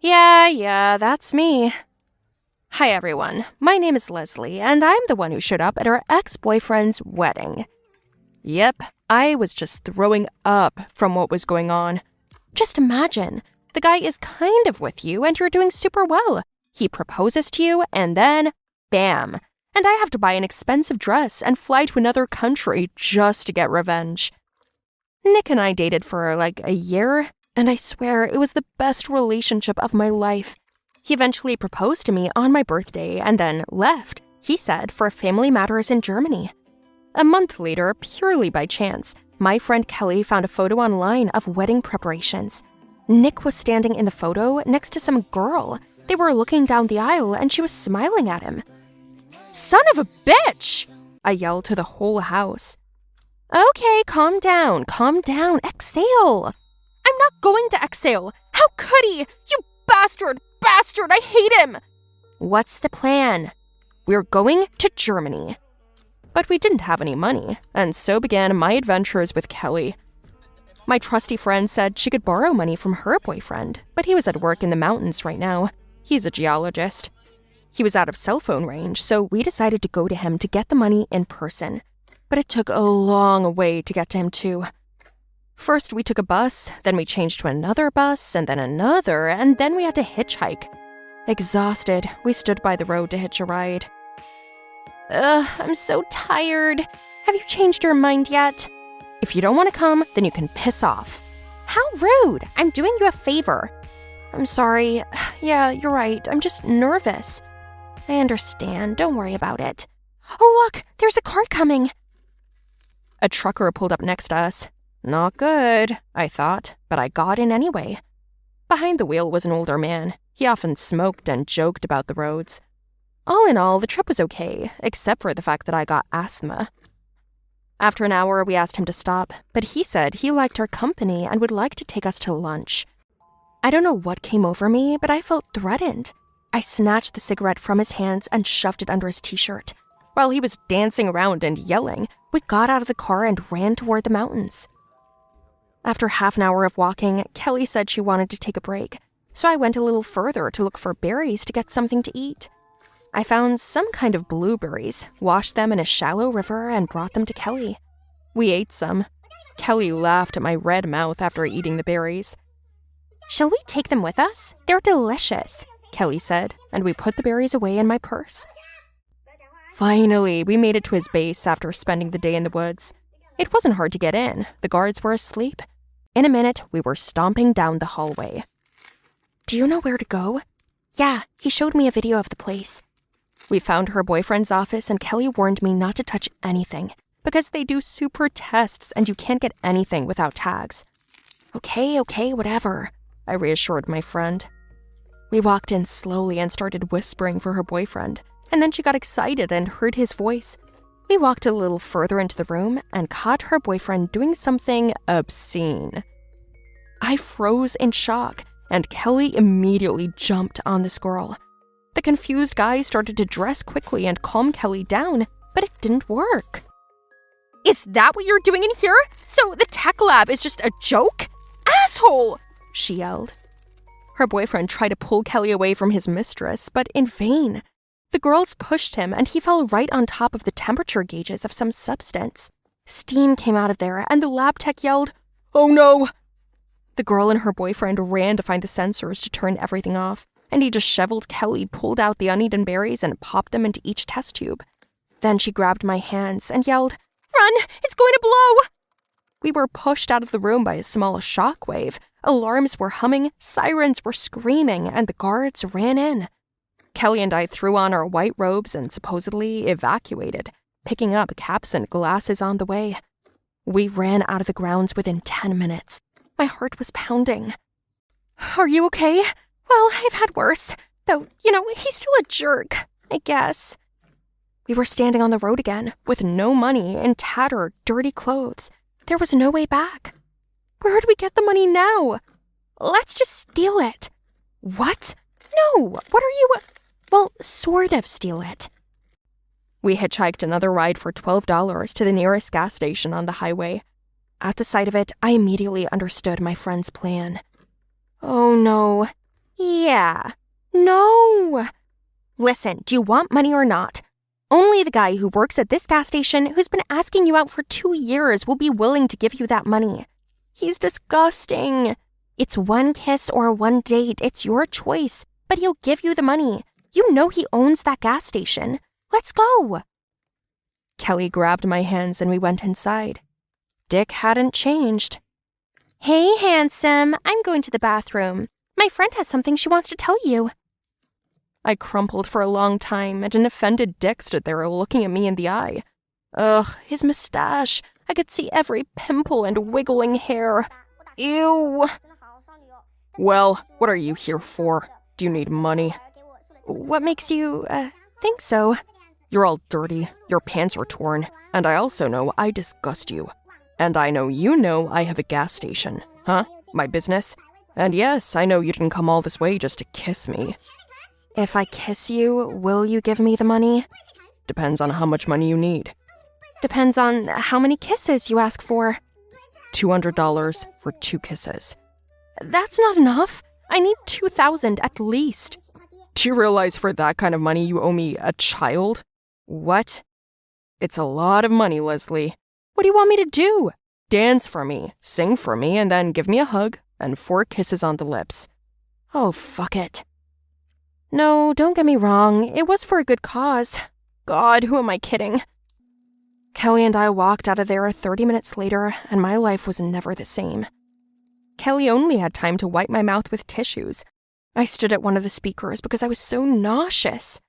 Yeah, that's me. Hi, everyone. My name is Leslie, and I'm the one who showed up at our ex-boyfriend's wedding. Yep, I was just throwing up from what was going on. Just imagine, the guy is kind of with you, and you're doing super well. He proposes to you, and then, bam. And I have to buy an expensive dress and fly to another country just to get revenge. Nick and I dated for like a year, and I swear it was the best relationship of my life. He eventually proposed to me on my birthday and then left, he said, for family matters in Germany. A month later, purely by chance, my friend Kelly found a photo online of wedding preparations. Nick was standing in the photo next to some girl. They were looking down the aisle and she was smiling at him. "Son of a bitch!" I yelled to the whole house. "Okay, calm down, exhale." "I'm not going to exhale. How could he? You bastard, I hate him." "What's the plan?" "We're going to Germany." But we didn't have any money, and so began my adventures with Kelly. My trusty friend said she could borrow money from her boyfriend, but he was at work in the mountains right now. He's a geologist. He was out of cell phone range, so we decided to go to him to get the money in person. But it took a long way to get to him, too. First, we took a bus, then we changed to another bus, and then another, and then we had to hitchhike. Exhausted, we stood by the road to hitch a ride. I'm so tired. Have you changed your mind yet? If you don't want to come, then you can piss off. How rude! I'm doing you a favor. I'm sorry. Yeah, you're right. I'm just nervous. I understand. Don't worry about it. Oh, look! There's a car coming! A trucker pulled up next to us. Not good, I thought, but I got in anyway. Behind the wheel was an older man. He often smoked and joked about the roads. All in all, the trip was okay, except for the fact that I got asthma. After an hour, we asked him to stop, but he said he liked our company and would like to take us to lunch. I don't know what came over me, but I felt threatened. I snatched the cigarette from his hands and shoved it under his t-shirt. While he was dancing around and yelling, we got out of the car and ran toward the mountains. After half an hour of walking, Kelly said she wanted to take a break, so I went a little further to look for berries to get something to eat. I found some kind of blueberries, washed them in a shallow river, and brought them to Kelly. We ate some. Kelly laughed at my red mouth after eating the berries. "Shall we take them with us? They're delicious," Kelly said, and we put the berries away in my purse. Finally, we made it to his base after spending the day in the woods. It wasn't hard to get in. The guards were asleep. In a minute, we were stomping down the hallway. "Do you know where to go?" "Yeah, he showed me a video of the place." We found her boyfriend's office, and Kelly warned me not to touch anything, because they do super tests and you can't get anything without tags. Okay, whatever, I reassured my friend. We walked in slowly and started whispering for her boyfriend, and then she got excited and heard his voice. We walked a little further into the room and caught her boyfriend doing something obscene. I froze in shock, and Kelly immediately jumped on this girl. The confused guy started to dress quickly and calm Kelly down, but it didn't work. "Is that what you're doing in here? So the tech lab is just a joke? Asshole!" she yelled. Her boyfriend tried to pull Kelly away from his mistress, but in vain. The girls pushed him, and he fell right on top of the temperature gauges of some substance. Steam came out of there, and the lab tech yelled, "Oh no!" The girl and her boyfriend ran to find the sensors to turn everything off, and a disheveled Kelly pulled out the uneaten berries and popped them into each test tube. Then she grabbed my hands and yelled, "Run! It's going to blow!" We were pushed out of the room by a small shockwave. Alarms were humming, sirens were screaming, and the guards ran in. Kelly and I threw on our white robes and supposedly evacuated, picking up caps and glasses on the way. We ran out of the grounds within 10 minutes. My heart was pounding. "Are you okay?" "Well, I've had worse. Though, he's still a jerk, I guess." We were standing on the road again, with no money, in tattered, dirty clothes. There was no way back. Where'd we get the money now? "Let's just steal it." "What? No, what are you— Well, sort of steal it." We hitchhiked another ride for $12 to the nearest gas station on the highway. At the sight of it, I immediately understood my friend's plan. "Oh no. Yeah. No. Listen, do you want money or not? Only the guy who works at this gas station who's been asking you out for 2 years will be willing to give you that money. He's disgusting. It's one kiss or one date. It's your choice, but he'll give you the money. You know he owns that gas station. Let's go. Kelly grabbed my hands and we went inside. Dick hadn't changed. Hey, handsome, I'm going to the bathroom. My friend has something she wants to tell you. I crumpled for a long time, and an offended Dick stood there looking at me in the eye. Ugh, his mustache. I could see every pimple and wiggling hair. Ew. Well, what are you here for? Do you need money? What makes you, think so? You're all dirty, your pants are torn, and I also know I disgust you. And I know you know I have a gas station. Huh? My business? And yes, I know you didn't come all this way just to kiss me. If I kiss you, will you give me the money? Depends on how much money you need. Depends on how many kisses you ask for. $200 for 2 kisses. That's not enough. I need $2,000 at least. Do you realize for that kind of money you owe me a child? What? It's a lot of money, Leslie. What do you want me to do? Dance for me, sing for me, and then give me a hug and 4 kisses on the lips. Oh, fuck it. No, don't get me wrong. It was for a good cause. God, who am I kidding? Kelly and I walked out of there 30 minutes later, and my life was never the same. Kelly only had time to wipe my mouth with tissues. I stood at one of the speakers because I was so nauseous.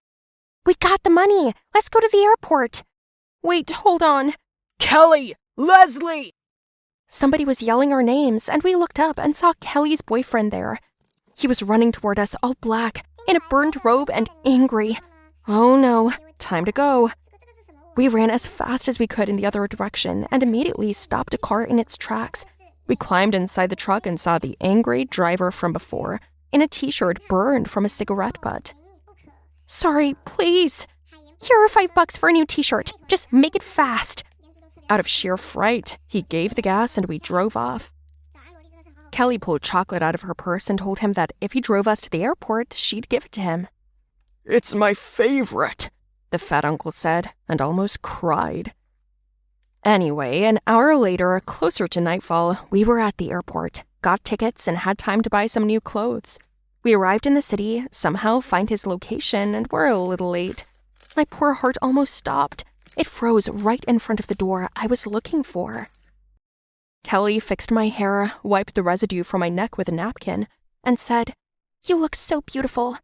We got the money! Let's go to the airport! Wait, hold on. Kelly! Leslie! Somebody was yelling our names, and we looked up and saw Kelly's boyfriend there. He was running toward us, all black, in a burned robe and angry. Oh no, time to go. We ran as fast as we could in the other direction and immediately stopped a car in its tracks. We climbed inside the truck and saw the angry driver from before, in a t-shirt burned from a cigarette butt. Sorry, please. Here are $5 for a new t-shirt. Just make it fast. Out of sheer fright, he gave the gas and we drove off. Kelly pulled chocolate out of her purse and told him that if he drove us to the airport, she'd give it to him. It's my favorite, the fat uncle said, and almost cried. Anyway, an hour later, closer to nightfall, we were at the airport, got tickets, and had time to buy some new clothes. We arrived in the city, somehow find his location, and were a little late. My poor heart almost stopped. It froze right in front of the door I was looking for. Kelly fixed my hair, wiped the residue from my neck with a napkin, and said, "You look so beautiful."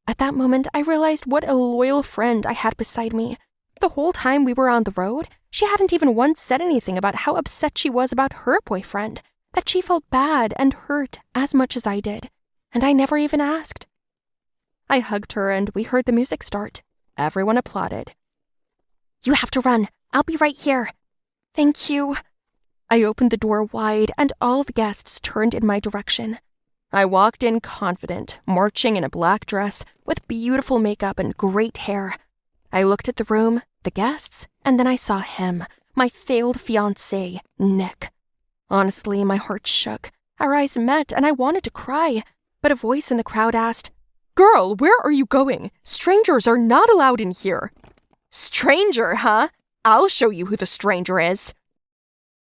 At that moment, I realized what a loyal friend I had beside me. The whole time we were on the road, she hadn't even once said anything about how upset she was about her boyfriend, that she felt bad and hurt as much as I did, and I never even asked. I hugged her and we heard the music start. Everyone applauded. "You have to run. I'll be right here." "Thank you." I opened the door wide and all the guests turned in my direction. I walked in confident, marching in a black dress with beautiful makeup and great hair. I looked at the room, the guests, and then I saw him, my failed fiancé, Nick. Honestly, my heart shook. Our eyes met and I wanted to cry, but a voice in the crowd asked, "Girl, where are you going? Strangers are not allowed in here." "Stranger, huh? I'll show you who the stranger is."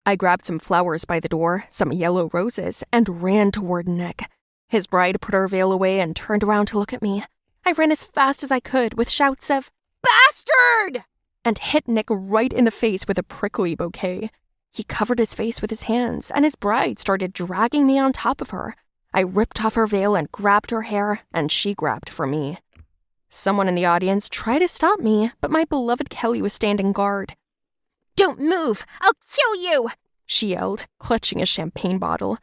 I grabbed some flowers by the door, some yellow roses, and ran toward Nick. His bride put her veil away and turned around to look at me. I ran as fast as I could with shouts of, "Bastard!" and hit Nick right in the face with a prickly bouquet. He covered his face with his hands, and his bride started dragging me on top of her. I ripped off her veil and grabbed her hair, and she grabbed for me. Someone in the audience tried to stop me, but my beloved Kelly was standing guard. "Don't move! I'll kill you!" she yelled, clutching a champagne bottle.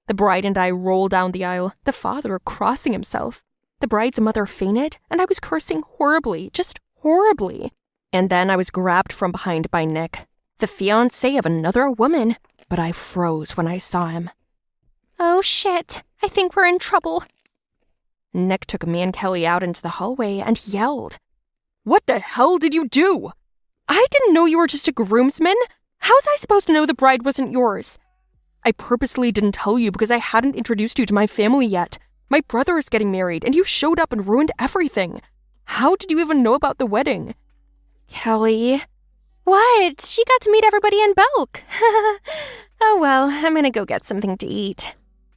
The bride and I rolled down the aisle, the father crossing himself. The bride's mother fainted, and I was cursing horribly, just horribly. And then I was grabbed from behind by Nick, the fiancé of another woman, but I froze when I saw him. "Oh shit, I think we're in trouble." Nick took me and Kelly out into the hallway and yelled, "What the hell did you do? I didn't know you were just a groomsman. How was I supposed to know the bride wasn't yours? I purposely didn't tell you because I hadn't introduced you to my family yet. My brother is getting married, and you showed up and ruined everything. How did you even know about the wedding? Kelly. What? She got to meet everybody in bulk. Oh well, I'm gonna go get something to eat.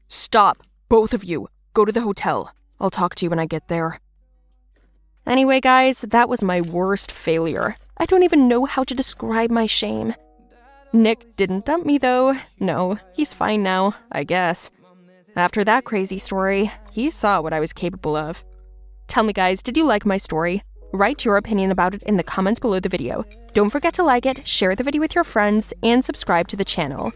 Stop, both of you. Go to the hotel. I'll talk to you when I get there. Anyway, guys, that was my worst failure. I don't even know how to describe my shame. Nick didn't dump me, though. No, he's fine now, I guess. After that crazy story, he saw what I was capable of. Tell me, guys, did you like my story? Write your opinion about it in the comments below the video. Don't forget to like it, share the video with your friends, and subscribe to the channel.